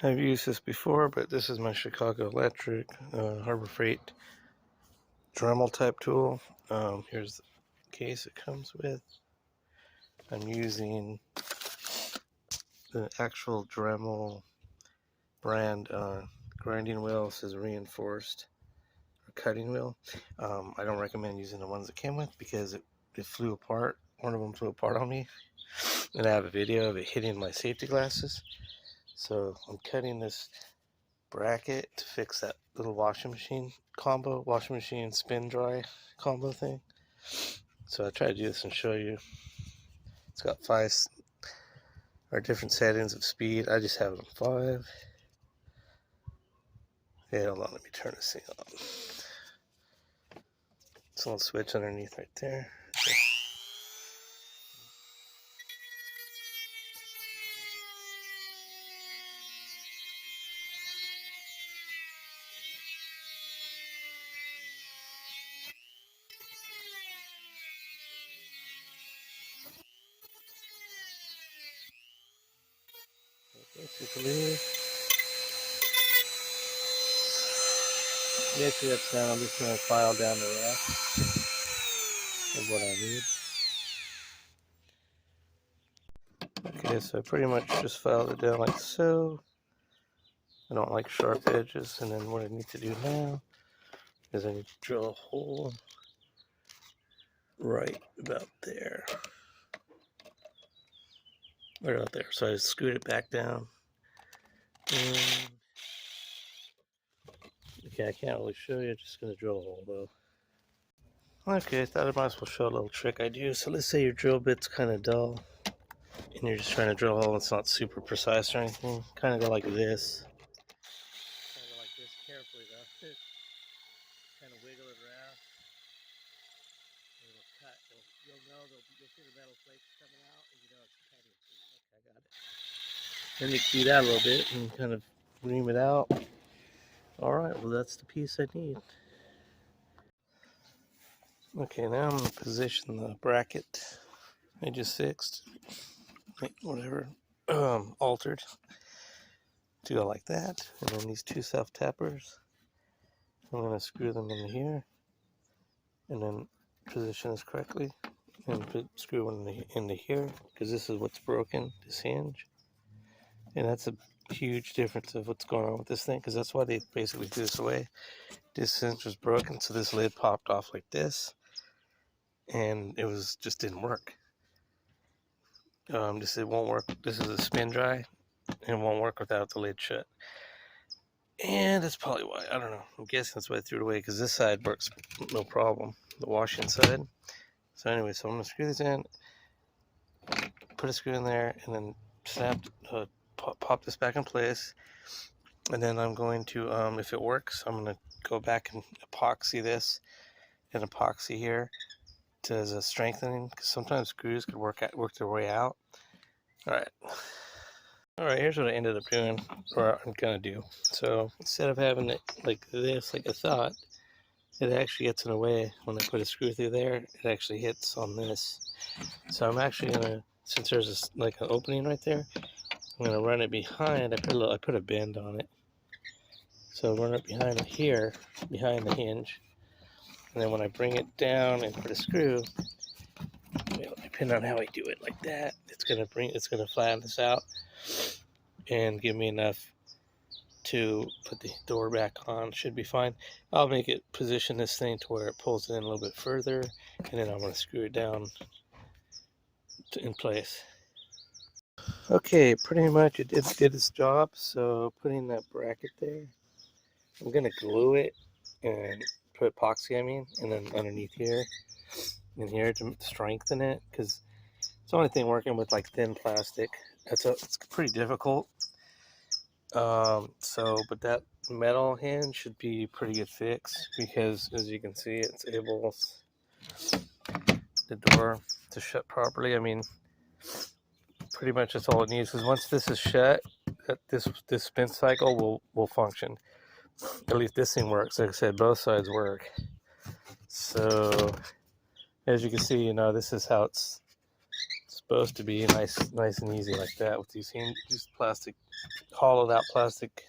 I've used this before, but this is my Chicago Electric Harbor Freight Dremel type tool. Here's the case it comes with. I'm using the actual Dremel brand grinding wheel. This is reinforced or cutting wheel. I don't recommend using the ones that came with because it flew apart. One of them flew apart on me, and I have a video of it hitting my safety glasses. So I'm cutting this bracket to fix that little washing machine combo, washing machine spin dry combo thing. So I try to do this and show you. It's got 5 or different settings of speed. I just have it on 5. Okay, hold on, let me turn this thing on. It's a little switch underneath right there. Okay. Take a lead. Yeah, see that sound? I'm just going to file down the rest of what I need. Okay, so I pretty much just filed it down like so. I don't like sharp edges, and then what I need to do now is I need to drill a hole right about there. Right about there. So I screwed it back down. And okay, I can't really show you. I'm just going to drill a hole though. Okay, I thought I might as well show a little trick I do. So let's say your drill bit's kind of dull and you're just trying to drill a hole. It's not super precise or anything. Kind of go like this. Kind of go like this carefully though. Kind of wiggle it around. It'll cut. You'll know you'll see the metal flakes coming out, and you know it's cutting. Okay, I got it. Then you can do that a little bit and kind of ream it out. All right, well that's the piece I need. Okay, now I'm going to position the bracket I just fixed, whatever, altered, to go like that. And then these 2 self-tappers, I'm going to screw them in here, and then position this correctly, and screw one into here, because this is what's broken, this hinge. And that's a huge difference of what's going on with this thing, because that's why they basically threw this away. This hinge was broken, so this lid popped off like this, and it just didn't work. It won't work. This is a spin dry, and it won't work without the lid shut. And that's probably why. I don't know. I'm guessing that's why I threw it away, because this side works no problem, the washing side. So anyway, so I'm going to screw this in, put a screw in there, and then pop this back in place. And then I'm going to, if it works, I'm going to go back and epoxy this and epoxy here as a strengthening, because sometimes screws could work their way out. Alright, here's what I ended up doing, or I'm gonna do. So instead of having it like this, like I thought, it actually gets in the way. When I put a screw through there, it actually hits on this. So I'm actually gonna, since there's like an opening right there, I'm gonna run it behind. I put a bend on it. So run it behind it here, behind the hinge. And then when I bring it down and put a screw, depending on how I do it, like that, it's gonna flatten this out and give me enough to put the door back on. Should be fine. I'll make it position this thing to where it pulls it in a little bit further, and then I'm going to screw it down in place. Okay, pretty much it did its job. So putting that bracket there, I'm going to glue it and put epoxy, and then underneath here and here to strengthen it, because it's the only thing working with like thin plastic. It's pretty difficult. But that metal hinge should be pretty good fix, because as you can see, it's able the door to shut properly. I mean, pretty much that's all it needs, because once this is shut, this spin cycle will function. At least this thing works. Like I said, both sides work. So as you can see, this is how it's supposed to be nice and easy like that with these plastic, hollowed out plastic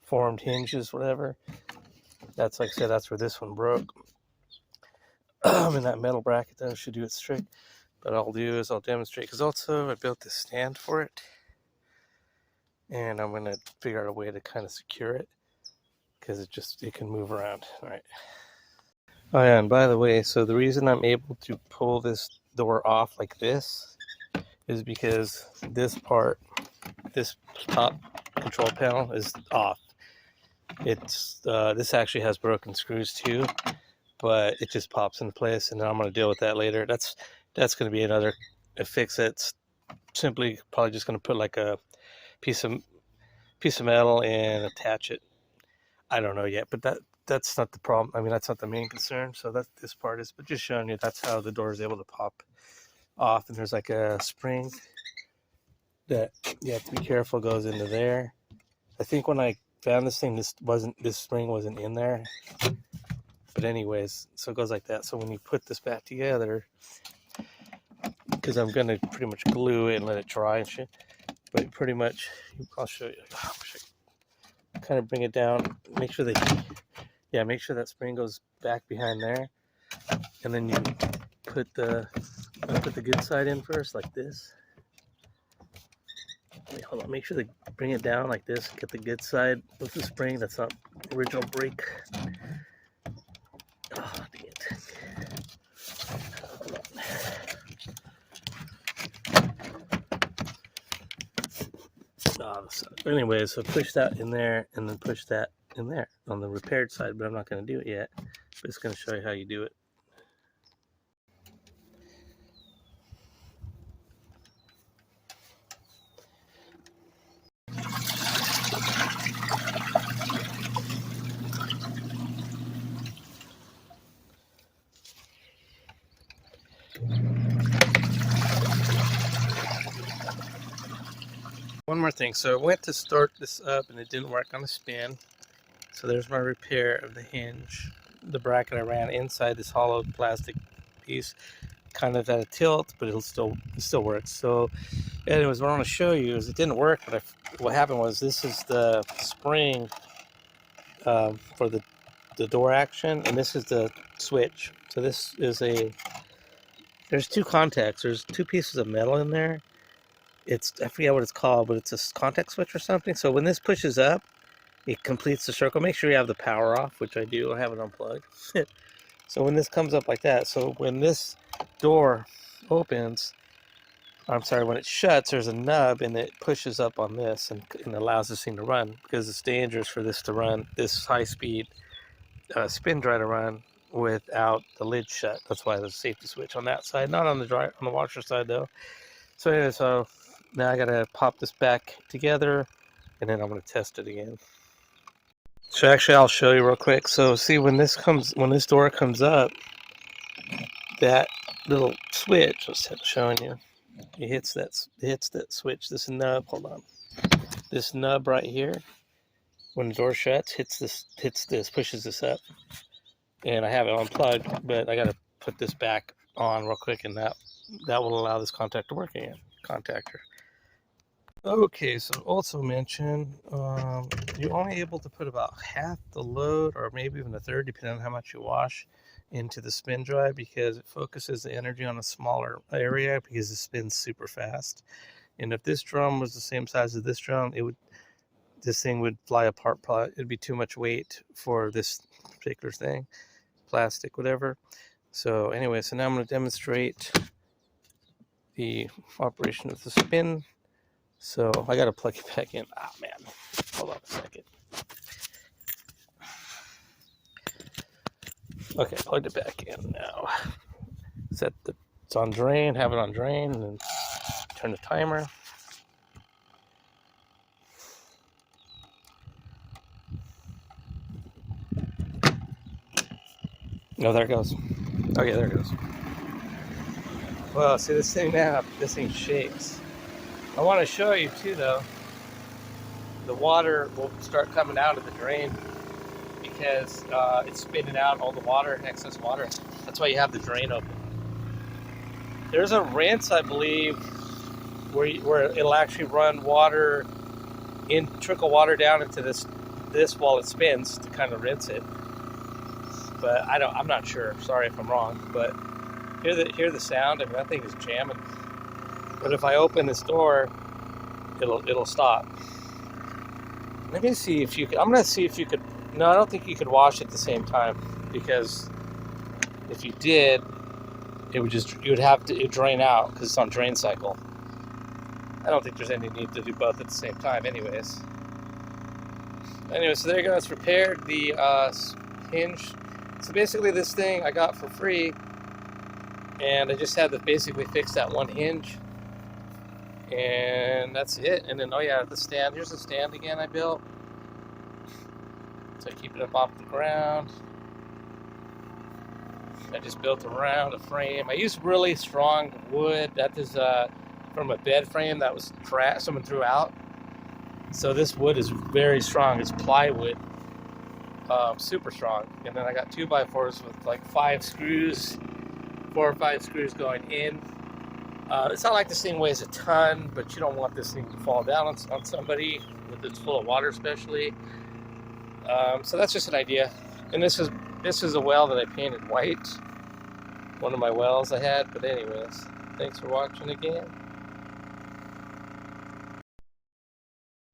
formed hinges, whatever. That's, like I said, that's where this one broke. And that metal bracket there should do its trick. But I'll do is I'll demonstrate, because also I built this stand for it, and I'm gonna figure out a way to kind of secure it, because it can move around. All right. Oh yeah, and by the way, so the reason I'm able to pull this door off like this is because this part, this top control panel is off. It's this actually has broken screws too, but it just pops into place, and then I'm going to deal with that later. That's going to be another fix. That's simply probably just going to put like a piece of metal and attach it. I don't know yet, but that's not the problem. I mean, that's not the main concern. So that this part is, but just showing you that's how the door is able to pop off. And there's like a spring that you have to be careful goes into there. I think when I found this thing, this spring wasn't in there. But anyways, so it goes like that. So when you put this back together, because I'm gonna pretty much glue it and let it dry and shit. But pretty much, I'll show you. Kind of bring it down. Make sure that spring goes back behind there, and then you put the good side in first, like this. Wait, hold on. Make sure to bring it down like this. Get the good side with the spring. That's not original brake. Oh, dang it. Hold on. Anyway, so push that in there, and then push that in there on the repaired side, but I'm not going to do it yet. I'm just going to show you how you do it. One more thing. So I went to start this up and it didn't work on the spin. So there's my repair of the hinge. The bracket I ran inside this hollow plastic piece, kind of at a tilt, but it still works. So anyways, what I want to show you is it didn't work, but what happened was this is the spring for the door action, and this is the switch. So this is there's two contacts. There's two pieces of metal in there. I forget what it's called, but it's a contact switch or something. So when this pushes up, it completes the circle. Make sure you have the power off, which I do. I have it unplugged. So when this comes up like that, so when this door opens, I'm sorry, when it shuts, there's a nub, and it pushes up on this and allows this thing to run, because it's dangerous for this to run, this high-speed spin dry to run without the lid shut. That's why there's a safety switch on that side, not on the washer side though. So anyway, so now I gotta pop this back together, and then I'm gonna test it again. So actually, I'll show you real quick. So see, when this door comes up, that little switch, I was showing you, it hits that switch. This nub, hold on, this nub right here. When the door shuts, pushes this up, and I have it unplugged, but I gotta put this back on real quick, and that will allow this contactor to work again. Okay, so also mention you're only able to put about half the load, or maybe even a third, depending on how much you wash, into the spin dry, because it focuses the energy on a smaller area, because it spins super fast. And if this drum was the same size as this drum, this thing would fly apart. Probably it'd be too much weight for this particular thing, plastic, whatever. So anyway, so now I'm going to demonstrate the operation of the spin. So I got to plug it back in. Ah, man, hold on a second. Okay, plugged it back in now. It's on drain, have it on drain, and then turn the timer. Oh, there it goes. Okay, there it goes. Well, see this thing shakes. I want to show you too, though. The water will start coming out of the drain because it's spitting out all the water, excess water. That's why you have the drain open. There's a rinse, I believe, where it'll actually run water trickle water down into this while it spins to kind of rinse it. But I'm not sure. Sorry if I'm wrong. But hear the sound. I mean, that thing is jamming. But if I open this door, it'll stop. Let me see if you could. I'm gonna see if you could. No, I don't think you could wash at the same time, because if you did, it would have to drain out because it's on drain cycle. I don't think there's any need to do both at the same time, anyways. Anyway, so there you go. It's repaired the hinge. So basically, this thing I got for free, and I just had to basically fix that one hinge, and that's it. And then, oh yeah, the stand. Here's the stand again I built. So I keep it up off the ground. I just built around a frame. I used really strong wood. That is from a bed frame that was someone threw out. So this wood is very strong. It's plywood, super strong. And then I got 2x4s with like 4 or 5 screws going in. It's not like this thing weighs a ton, but you don't want this thing to fall down on somebody with it's full of water, especially. So that's just an idea. And this is a well that I painted white. One of my wells I had. But anyways, thanks for watching again.